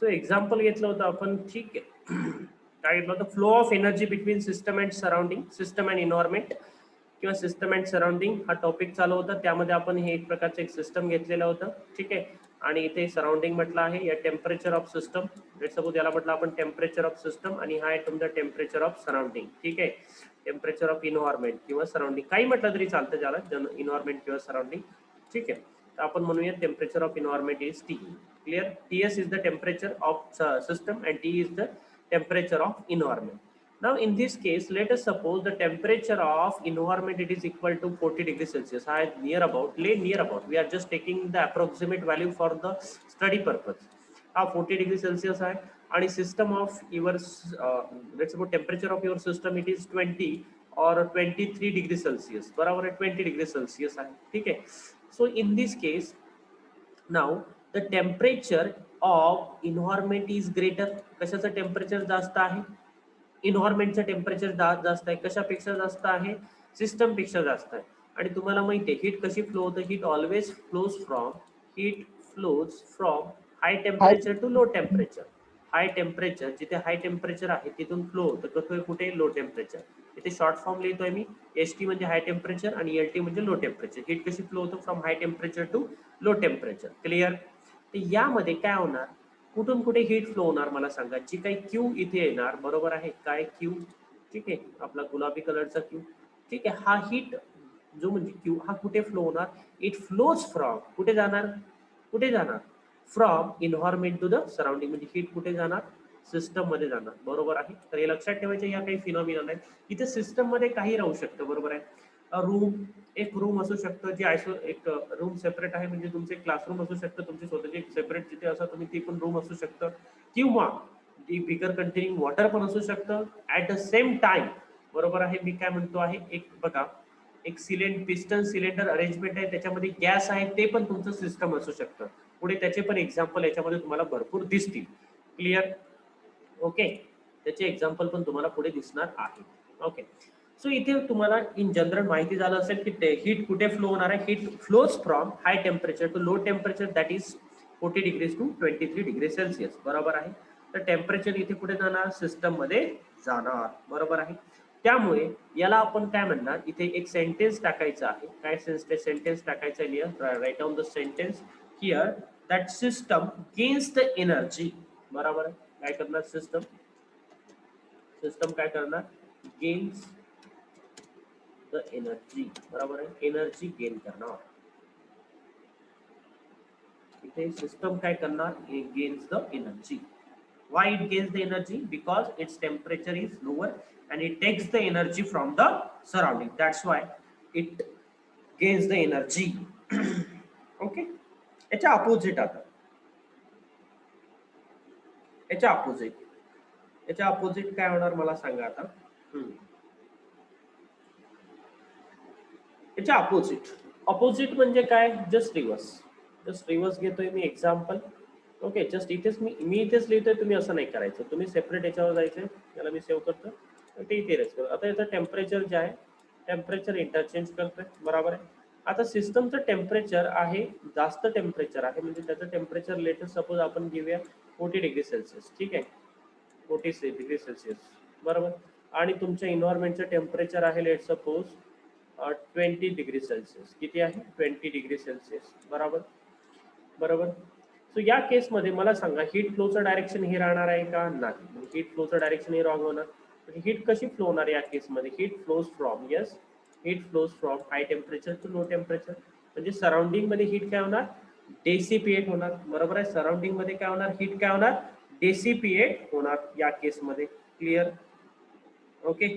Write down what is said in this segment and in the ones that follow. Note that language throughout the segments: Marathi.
सो एक्झाम्पल घेतलं होतं आपण, ठीक आहे. काय घेतलं होतं, flow of energy between system and surrounding, system and environment किंवा सिस्टम अँड सराउंडिंग हा टॉपिक चालू होता. त्यामध्ये आपण हे एक प्रकारचं एक सिस्टम घेतलेलं होतं, ठीक आहे. आणि इथे सराउंडिंग म्हटलं आहे, या temperature of system, let suppose याला म्हटलं आपण टेम्परेचर ऑफ सिस्टम, आणि हा आहे तुमचा टेम्परेचर ऑफ सराउंडिंग, ठीक आहे. टेम्परेचर ऑफ इन्व्हायरमेंट किंवा सराउंडिंग काही म्हटलं तरी चालतं त्याला, इन्व्हायरमेंट किंवा सराउंडिंग, ठीक आहे. तर आपण म्हणूया temperature of environment is T. Clear? Ts is the temperature of system and T is the temperature of environment. Now in this case, let us suppose the temperature of environment it is equal to 40 degrees Celsius. I near about, near about. We are just taking the approximate value for the study purpose. 40 degrees Celsius आहे आणि system of your let's suppose temperature of your system it is 20 or 23 degrees Celsius. बराबर आहे, 20 degrees Celsius आहे, ठीक आहे. So in this case, now the temperature of environment is greater. कशाचं टेम्परेचर जास्त आहे? इन्व्हायरमेंटचं टेम्परेचर जास्त आहे. कशापेक्षा जास्त आहे? सिस्टम पेक्षा जास्त आहे. आणि तुम्हाला माहिती आहे हीट कशी फ्लो होतं, heat always flows from high temperature to low temperature. High temperature, जिथे हाय टेम्परेचर आहे तिथून फ्लो होतं कुठे? Low temperature. इथे शॉर्ट फॉर्म लिहितोय मी, एसटी म्हणजे हाय टेम्परेचर आणि एलटी म्हणजे लो टेम्परेचर. हीट कशी फ्लो होतं? From high temperature to low temperature. Clear? तर यामध्ये काय होणार, कुठून कुठे हीट फ्लो होणार मला सांगा. जी काही क्यू इथे येणार, बरोबर आहे, काय क्यू, ठीक आहे, आपला गुलाबी कलरचा क्यू, ठीक आहे. हा हीट जो म्हणजे क्यू हा कुठे फ्लो होणार? इट फ्लोज फ्रॉम, कुठे जाणार? From environment to the surrounding. म्हणजे हीट कुठे जाणार? सिस्टम मध्ये जाणार, बरोबर आहे. तर हे लक्षात ठेवायचे, या काही फिनॉमिनल आहेत. इथे सिस्टम मध्ये काही राहू शकतं, बरोबर आहे. रूम, एक रूम असू शकतं जे एक रूम सेपरेट आहे, म्हणजे तुमचे क्लासरूम असू शकतं, तुमची स्वतःची एक सेपरेट जिथे असं तुम्ही ती पण रूम असू शकतं, किंवा ती बिकर कंटेनिंग वॉटर पण असू शकतं. ऍट द सेम टाइम, बरोबर आहे, मी काय म्हणतो आहे, एक बघा, एक पिस्टन सिलेंडर अरेंजमेंट आहे, त्याच्यामध्ये गॅस आहे, ते पण तुमचं सिस्टम असू शकतं. पुढे त्याचे पण एक्झाम्पल याच्यामध्ये तुम्हाला भरपूर दिसतील. क्लिअर? ओके, त्याचे एक्झाम्पल पण तुम्हाला पुढे दिसणार आहे. ओके, सो इथे तुम्हाला इन जनरल माहिती झालं असेल की हीट कुठे फ्लो होणार आहे. Heat flows from high temperature to low temperature, that is 40 degrees to 23 degree Celsius, बरोबर आहे. तर टेम्परेचर इथे कुठे जाणार? सिस्टम मध्ये जाणार, बरोबर आहे. त्यामुळे याला आपण काय म्हणणार, इथे एक सेंटेन्स टाकायचं आहे. काय सेंटेन्स टाकायचं आहे? Write down the sentence here, that system gains the energy, बरोबर आहे. काय करणार? सिस्टम काय करणार? गेन्स द एनर्जी, बरोबर आहे, एनर्जी गेन करणार. इथे सिस्टम काय करणार? Gains the energy. Why it gains the energy? Because its temperature is lower and it takes the energy from the surrounding. That's why it gains the energy. Okay, याच्या अपोजिट आता, याच्या अपोजिट काय होणार मला सांगा आता. याच्या अपोजिट म्हणजे काय? जस्ट रिव्हर्स घेतोय मी एक्झाम्पल. ओके, जस्ट इथेच मी इथेच लिहितोय, तुम्ही असं नाही करायचं, तुम्ही सेपरेट याच्यावर जायचं. याला मी सेव्ह करतो, ते इथे रेस करतो. आता याचं टेम्परेचर जे आहे, टेम्परेचर इंटरचेंज करतोय, बरोबर आहे. आता सिस्टमचं टेम्परेचर आहे, जास्त टेम्परेचर आहे, म्हणजे त्याचं टेम्परेचर लेटेस्ट सपोज आपण घेऊया 40 डिग्री सेल्सिअस, ठीक आहे, 40 डिग्री सेल्सिअस, बरोबर. आणि तुमच्या इन्व्हायरमेंटचं टेम्परेचर आहे लेट सपोज 20 डिग्री सेल्सिअस. किती आहे? 20 डिग्री सेल्सिअस, बरोबर. सो या केसमध्ये मला सांगा, हीट फ्लोचं डायरेक्शन हे राहणार आहे का? नाही. हीट फ्लोचं डायरेक्शन हे रॉंग होणार. हीट कशी फ्लो होणार या केसमध्ये? Heat flows from high temperature to low temperature. म्हणजे सराउंडिंग मध्ये हीट काय होणार? डेसिपिएट होणार, बरोबर आहे. सराउंडिंग मध्ये काय होणार? हीट काय होणार? डेसिपिएट होणार या केसमध्ये. क्लिअर? ओके.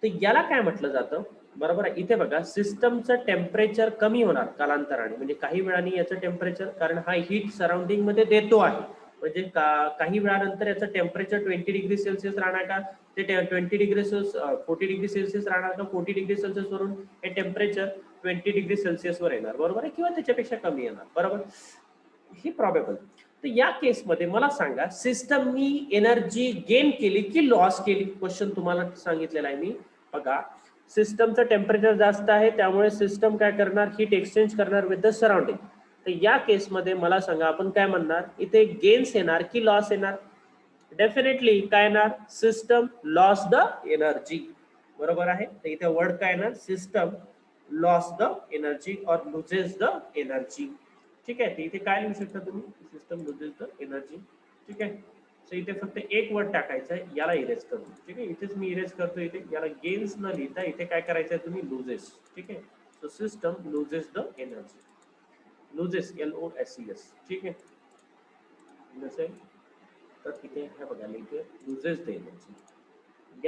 तर याला काय म्हटलं जातं, बरोबर आहे. इथे बघा, सिस्टमचं टेम्परेचर कमी होणार कालांतराने, म्हणजे काही वेळाने याचं टेम्परेचर, कारण हा हीट सराउंडिंग मध्ये देतो आहे, म्हणजे काही वेळानंतर याचं टेम्परेचर 20 डिग्री सेल्सिअस राहणार का? ते 20 डिग्री 40 डिग्री सेल्सिअस राहणार का? 40 डिग्री सेल्सिअस वरून हे टेम्परेचर 20 डिग्री सेल्सिअस वर येणार, बरोबर आहे, किंवा त्याच्यापेक्षा कमी येणार, बरोबर. हे प्रॉबेबल. तर या केसमध्ये मला सांगा, सिस्टमनी एनर्जी गेन केली की लॉस केली? क्वेश्चन तुम्हाला सांगितलेला आहे मी. बघा, सिस्टमचं टेम्परेचर जास्त आहे, त्यामुळे सिस्टम काय करणार? हीट एक्सचेंज करणार विथ द सराउंडिंग. तर या केसमध्ये मला सांगा आपण काय म्हणणार, इथे गेन्स येणार की लॉस येणार? डेफिनेटली काय येणार, सिस्टम लॉस द एनर्जी, बरोबर आहे. तर इथे वर्ड काय येणार, सिस्टम लॉस द एनर्जी और लुजेस द एनर्जी. ठीक आहे, तर इथे काय लिहू शकता तुम्ही, सिस्टम लुजेस द एनर्जी. ठीक आहे, सो इथे फक्त एक वर्ड टाकायचं आहे, याला इरेज करू. ठीक आहे, इथेच मी इरेज करतो, इथे याला गेन्स न लिहिता इथे काय करायचं आहे तुम्ही, लुजेस. ठीक आहे, so system loses the energy, loses LOSES. ठीक आहे, जसे तर इथे हे बघा इथे लुजेस द एनर्जी,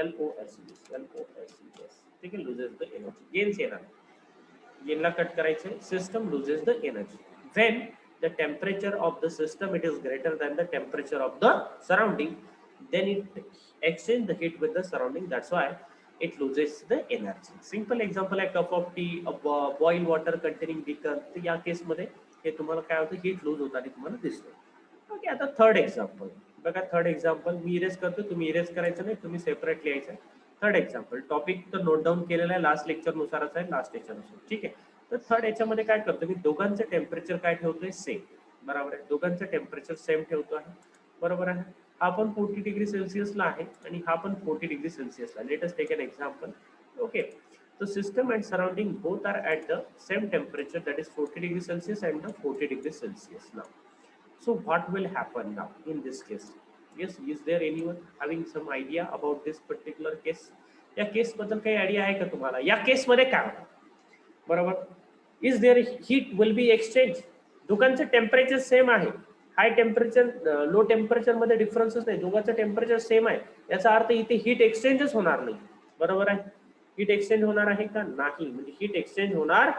LOSES. ठीक आहे, लुजेस द एनर्जी, गेन्स येणार, गेनला कट करायचे, system loses the energy when the temperature of the system it is greater than the temperature of the surrounding, then it exchange the heat with the surrounding, that's why it loses the energy. Simple example, a cup of tea, a boiled water containing beaker. तर या केस मध्ये हे तुम्हाला काय होतं, हीट लूज होताना तुम्हाला दिसतं. ओके, आता थर्ड एक्झाम्पल बघा. थर्ड एक्झाम्पल मी इरेज करतो, तुम्ही इरेज करायचं नाही, तुम्ही सेपरेट लिहायचं. थर्ड एक्झाम्पल टॉपिक तर नोट डाऊन केलेला आहे, लास्ट लेक्चर नुसारच आहे, लास्ट लेक्चरनुसार. ठीक आहे, तर थर्ड याच्यामध्ये काय करतो मी, दोघांचं टेम्परेचर काय ठेवतोय, सेम. बरोबर आहे, दोघांचं टेम्परेचर सेम ठेवतो आहे. बरोबर आहे, हा पण 40 डिग्री सेल्सिअसला आहे आणि हा पण 40 डिग्री सेल्सिअसला. Let us take an example. Okay, so system and surrounding both are at the same temperature, that is 40 degree Celsius and the 40 degree Celsius now. So what will happen now in this case? Yes, is there anyone having some idea about this particular case? या केस बद्दल काही आयडिया आहे का तुम्हाला? या केस मध्ये काय होतं, बरोबर, is there heat will be exchange. दोघांचं टेम्परेचर सेम आहे, हाय टेम्परेचर लो टेम्परेचर मध्ये डिफरन्सच नाही, दोघांचं टेम्परेचर सेम आहे, याचा अर्थ इथे हीट एक्सचेंजच होणार नाही. बरोबर आहे, हीट एक्सचेंज होणार आहे का, नाही, म्हणजे हीट एक्सचेंज होणार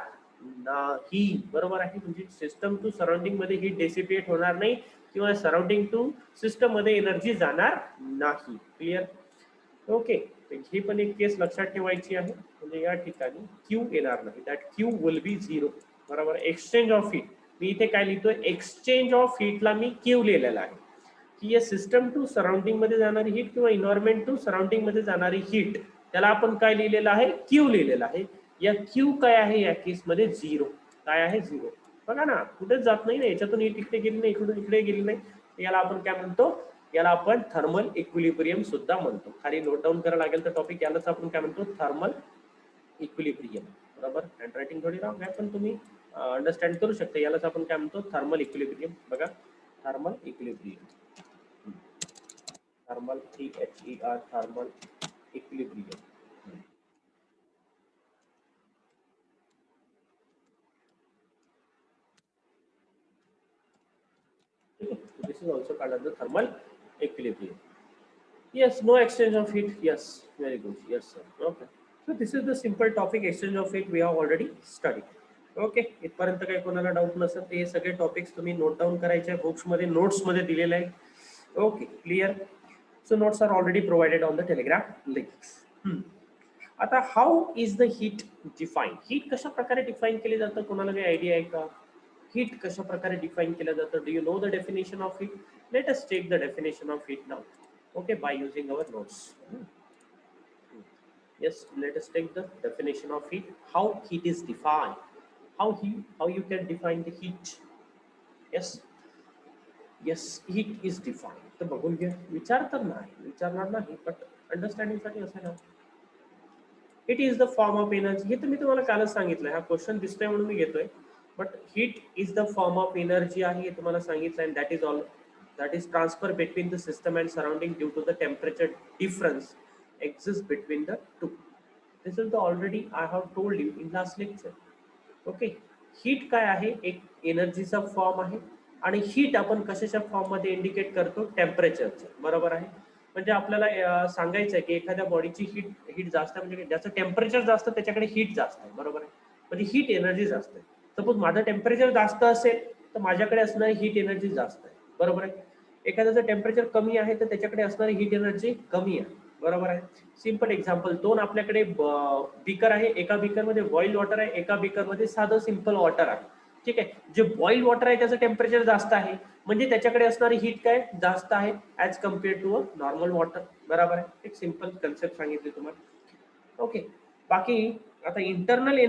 नाही. बरोबर आहे, म्हणजे सिस्टम टू सराउंडिंग मध्ये हीट डेसिपेट होणार नाही किंवा सराउंडिंग टू सिस्टम मध्ये एनर्जी जाणार नाही. क्लिअर? ओके, ही पण एक केस लक्षात ठेवायची आहे, म्हणजे या ठिकाणी क्यू येणार नाही, that Q will be zero. बरोबर, एक्सचेंज ऑफ हीट, मी इथे काय लिहितोय, एक्सचेंज ऑफ हीटला मी क्यू लिहिलेला आहे, की या सिस्टम टू सराउंडिंग मध्ये जाणारी हीट किंवा इन्व्हायरमेंट टू सराउंडिंग मध्ये जाणारी हीट, त्याला आपण काय लिहिलेलं आहे, क्यू लिहिलेला आहे. या क्यू काय आहे या केस मध्ये, झिरो. काय आहे, झिरो. बघा ना, कुठेच जात नाही ना, याच्यातून हीट इकडे गेली नाही, इकडून इकडे गेली नाही, याला आपण काय म्हणतो, याला आपण थर्मल इक्विलिब्रियम सुद्धा म्हणतो. खाली नोट डाऊन करायला लागेल तर टॉपिक, यालाच आपण काय म्हणतो, थर्मल इक्विलिब्रियम. बरोबर, हँड रायटिंग थोडी रॉंग आहे पण तुम्ही अंडरस्टँड करू शकता, यालाच आपण काय म्हणतो, थर्मल इक्विलिब्रियम. बघा, thermal equilibrium, thermal THER, thermal equilibrium. This is also called as the thermal equilibrium. Yes, no exchange of heat. Yes, very good. Yes, sir. Okay. So this is the simple topic, exchange of heat we have already studied. Okay, इथपर्यंत काही कोणाला डाऊट नसेल तर हे सगळे टॉपिक्स तुम्ही नोट डाऊन करायचे, बुक्स मध्ये नोट्स मध्ये दिलेले आहे. Okay, clear. So notes are already provided on the Telegram links. आता how is the heat define, heat कशा प्रकारे डिफाईन केले जातं, कोणाला काही आयडिया आहे का, हीट कशा प्रकारे डिफाईन केलं जातं? Do you know the definition of heat? Let us take the definition of heat now. Okay, by using our notes. Yes, let us take the definition of heat. How heat is defined? How you can define the heat? Yes, heat is defined. तर बघून घ्या, विचारणार नाही but अंडरस्टँडिंग साठी असेल. It is the form of energy, हे तर मी तुम्हाला कालच सांगितलं, हा क्वेश्चन दिसतोय म्हणून मी घेतोय. But heat is the form of energy आहे, हे तुम्हाला सांगितलं, and that is all, that is transfer between the system and surrounding due to the temperature difference exists between the two. This is the already I have told you in last lecture. Okay, heat काय आहे, एक एनर्जीचा फॉर्म आहे, आणि हीट आपण कशाच्या फॉर्म मध्ये इंडिकेट करतो, टेम्परेचरचं. बरोबर आहे, म्हणजे आपल्याला सांगायचं आहे की एखाद्या बॉडीची हीट जास्त, म्हणजे ज्याचं टेम्परेचर जास्त त्याच्याकडे हीट जास्त आहे. बरोबर आहे, म्हणजे हीट एनर्जी जास्त आहे. सपोज माझं टेम्परेचर जास्त असेल तर माझ्याकडे असणारी हीट एनर्जी जास्त आहे. बरोबर आहे, एखाद्याचं टेम्परेचर कमी आहे तर त्याच्याकडे असणारी हीट एनर्जी कमी आहे. बरोबर आहे. सिंपल एक्झाम्पल, दोन आपल्याकडे बीकर आहे, एका बीकर मध्ये बॉइल्ड वॉटर आहे, एका बीकर मध्ये साधं सिंपल वॉटर आहे. ठीक आहे, जे बॉइल्ड वॉटर आहे त्याचं टेम्परेचर जास्त आहे, म्हणजे त्याच्याकडे असणारी हीट काय जास्त आहे as compare to a normal water. बरोबर आहे, एक सिंपल कन्सेप्ट सांगितली तुम्हाला. ओके, बाकी आता इंटरनल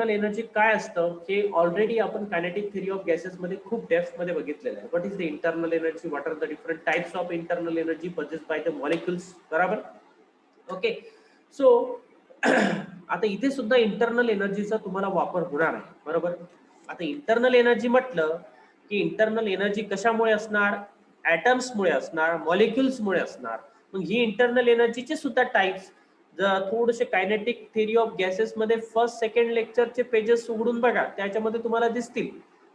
एनर्जी काय असतं हे ऑलरेडी आपण कायनेटिक थिअरी ऑफ गॅसेस मध्ये खूप डेप्थ मध्ये बघितलेलं आहे. What is the internal energy, what are the different types of internal energy possessed by the molecules, बरोबर. ओके, सो आता इथे सुद्धा इंटरनल एनर्जीचा तुम्हाला वापर होणार आहे, बरोबर. आता इंटरनल एनर्जी म्हटलं की इंटरनल एनर्जी कशामुळे असणार, ऍटम्समुळे असणार, मॉलिक्युल्समुळे असणार. मग ही इंटरनल एनर्जीचे सुद्धा टाइप्स जर थोडेसे कायनेटिक थिअरी ऑफ गॅसेस मध्ये फर्स्ट सेकंड लेक्चरचे पेजेस उघडून बघा, त्याच्यामध्ये तुम्हाला दिसतील.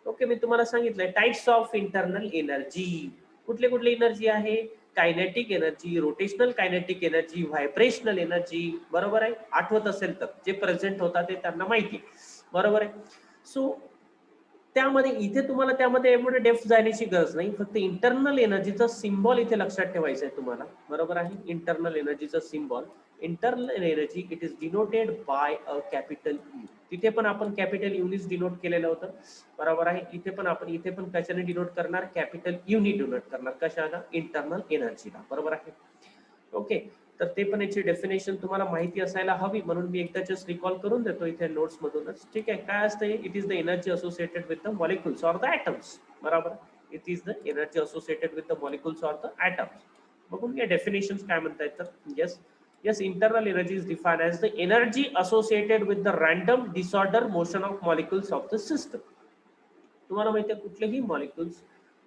ओके, मी तुम्हाला सांगितलंय टाइप्स ऑफ इंटरनल एनर्जी. कुठले कुठले एनर्जी आहे, kinetic energy, rotational kinetic energy, vibrational energy, बरोबर आहे. आठवत असेल तर जे प्रेझेंट होता ते त्यांना माहिती, बरोबर आहे. सो त्यामध्ये इथे तुम्हाला त्यामध्ये एवढे डेप्थ जाण्याची गरज नाही, फक्त इंटरनल एनर्जीचा सिम्बॉल इथे लक्षात ठेवायचा आहे तुम्हाला, बरोबर आहे. इंटरनल एनर्जीचा symbol, internal energy it is denoted by a capital U. तिथे पण आपण कॅपिटल युनीच डिनोट केलेलं होतं, बरोबर आहे. इथे पण कशाने डिनोट करणार, कॅपिटल युनी डिनोट करणार, कशाला, इंटरनल एनर्जीला, बरोबर आहे. ओके, तर ते पण याची डेफिनेशन तुम्हाला माहिती असायला हवी, म्हणून मी एकदा जस्ट रिकॉल करून देतो इथे नोट्स मधूनच. ठीक आहे, काय असतं, it is the energy associated with the molecules or the atoms, बरोबर. It is the energy associated with the molecules or the atoms. बघून या डेफिनेशन काय म्हणतायत तर, yes, internal energy is defined as the energy associated with the random disorder motion of molecules of the system. तुम्हाला माहिती आहे कुठलेही मॉलिक्युल्स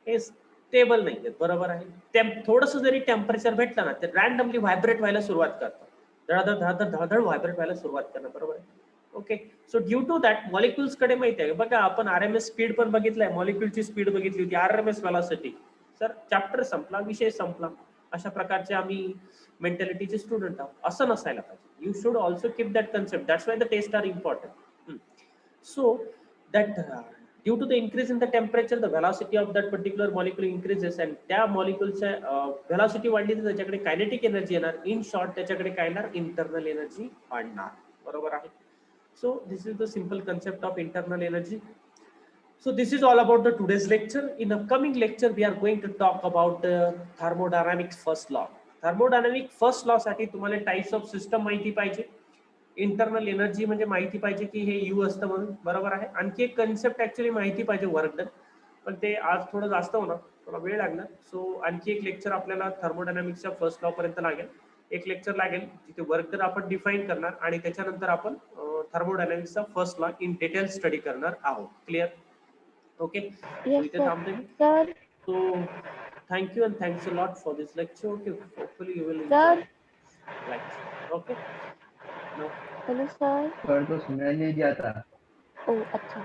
हे स्टेबल नाही आहेत, बरोबर आहे. थोडस जरी टेम्परेचर भेटलं ना, ते रॅन्डमली व्हायब्रेट व्हायला सुरुवात करतात, धडाधड धडाधड धडाधड व्हायब्रेट व्हायला सुरुवात करणार, बरोबर आहे. Okay, so due to that molecules कडे माहिती आहे बघा, आपण आरएमएस स्पीड पण बघितलाय, मॉलिक्युलची स्पीड बघितली होती, आरएमएस व्हेलॉसिटी. सर चॅप्टर संपला, विषय संपला. अशा प्रकारचे आम्ही मेंटॅलिटीचे स्टुडंट आहोत, असं नसायला पाहिजे. You should also keep that concept, that's why the test are important. So that due to the increase in the temperature the velocity of that particular molecule increases and त्या मॉलिक्युलच्या velocity वाढली तर त्याच्याकडे कायनेटिक एनर्जी येणार. इन शॉर्ट त्याच्याकडे काय येणार, इंटरनल एनर्जी वाढणार, बरोबर आहे. So this is the simple concept of internal energy. So this is all about the today's lecture. In upcoming lecture we are going to talk about thermodynamics first law. Thermodynamic first law साठी तुम्हाला टाइप्स ऑफ सिस्टम माहिती पाहिजे, इंटरनल एनर्जी म्हणजे माहिती पाहिजे की हे यू असतं म्हणून, बरोबर आहे. आणखी एक कन्सेप्ट ऍक्च्युअली माहिती पाहिजे, वर्क डन, पण ते आज थोडं जास्त होणार, थोडा वेळ लागणार. सो आणखी एक लेक्चर आपल्याला थर्मोडायनामिक्सच्या फर्स्ट लॉ पर्यंत लागेल. एक लेक्चर लागेल जिथे वर्क डन आपण डिफाईन करणार आणि त्याच्यानंतर आपण थर्मोडायनामिक्सचा first law in detail study करणार आहोत. क्लिअर? ओके, सो इथे थांबते मी. So thank you and thanks a lot for this lecture. Okay, hopefully you will enjoy. Like, okay. No. Hello sir. Sir तो सुनाई नहीं दिया था. ओ अच्छा.